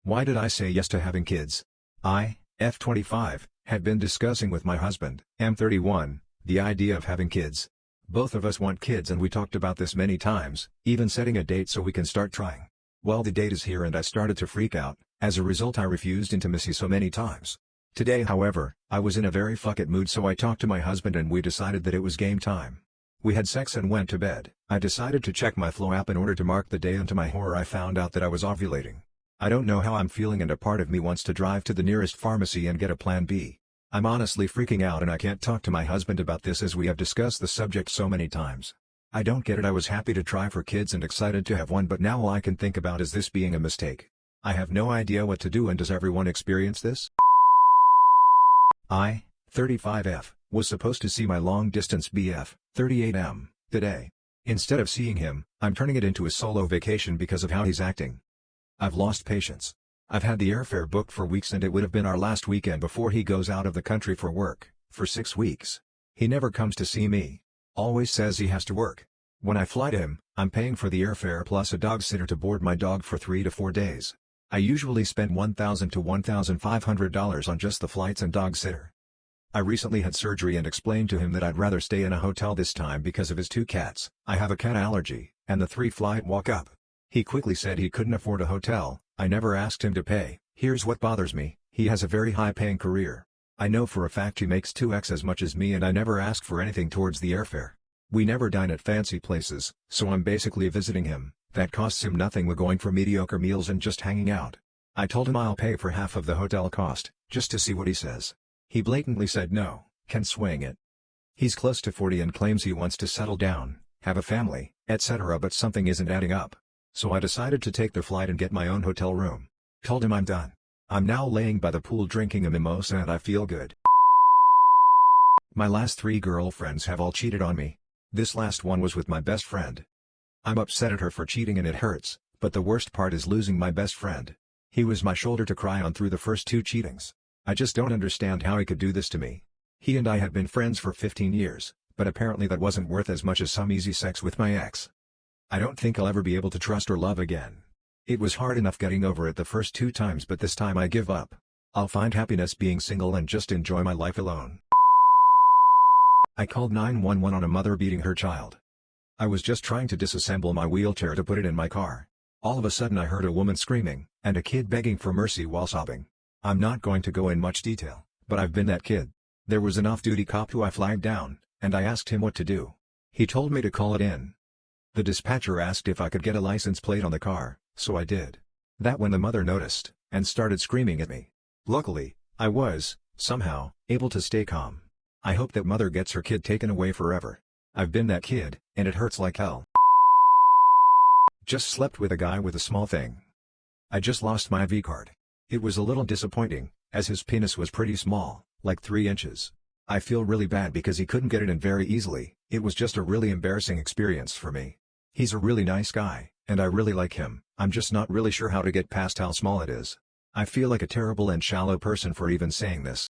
Why did I say yes to having kids? I, F25, had been discussing with my husband, M31, the idea of having kids. Both of us want kids and we talked about this many times, even setting a date so we can start trying. Well, the date is here and I started to freak out. As a result, I refused intimacy so many times. Today, however, I was in a very fuck it mood, so I talked to my husband and we decided that it was game time. We had sex and went to bed. I decided to check my Flow app in order to mark the day, and to my horror I found out that I was ovulating. I don't know how I'm feeling and a part of me wants to drive to the nearest pharmacy and get a plan B. I'm honestly freaking out and I can't talk to my husband about this as we have discussed the subject so many times. I don't get it. I was happy to try for kids and excited to have one, but now all I can think about is this being a mistake. I have no idea what to do, and does everyone experience this? I, 35F, was supposed to see my long-distance BF, 38M, today. Instead of seeing him, I'm turning it into a solo vacation because of how he's acting. I've lost patience. I've had the airfare booked for weeks and it would have been our last weekend before he goes out of the country for work, for 6 weeks. He never comes to see me. Always says he has to work. When I fly to him, I'm paying for the airfare plus a dog sitter to board my dog for 3 to 4 days. I usually spend $1,000 to $1,500 on just the flights and dog sitter. I recently had surgery and explained to him that I'd rather stay in a hotel this time because of his 2 cats. I have a cat allergy, and the 3-flight walk-up. He quickly said he couldn't afford a hotel. I never asked him to pay. Here's what bothers me: he has a very high-paying career. I know for a fact he makes 2x as much as me, and I never ask for anything towards the airfare. We never dine at fancy places, so I'm basically visiting him. That costs him nothing. We're going for mediocre meals and just hanging out. I told him I'll pay for half of the hotel cost, just to see what he says. He blatantly said no, can swing it. He's close to 40 and claims he wants to settle down, have a family, etc., but something isn't adding up. So I decided to take the flight and get my own hotel room. Told him I'm done. I'm now laying by the pool drinking a mimosa and I feel good. My last 3 girlfriends have all cheated on me. This last one was with my best friend. I'm upset at her for cheating and it hurts, but the worst part is losing my best friend. He was my shoulder to cry on through the first 2 cheatings. I just don't understand how he could do this to me. He and I had been friends for 15 years, but apparently that wasn't worth as much as some easy sex with my ex. I don't think I'll ever be able to trust or love again. It was hard enough getting over it the first 2 times, but this time I give up. I'll find happiness being single and just enjoy my life alone. I called 911 on a mother beating her child. I was just trying to disassemble my wheelchair to put it in my car. All of a sudden I heard a woman screaming, and a kid begging for mercy while sobbing. I'm not going to go in much detail, but I've been that kid. There was an off-duty cop who I flagged down, and I asked him what to do. He told me to call it in. The dispatcher asked if I could get a license plate on the car, so I did. That when the mother noticed, and started screaming at me. Luckily, I was, somehow, able to stay calm. I hope that mother gets her kid taken away forever. I've been that kid, and it hurts like hell. Just slept with a guy with a small thing. I just lost my V card. It was a little disappointing, as his penis was pretty small, like 3 inches. I feel really bad because he couldn't get it in very easily. It was just a really embarrassing experience for me. He's a really nice guy, and I really like him. I'm just not really sure how to get past how small it is. I feel like a terrible and shallow person for even saying this.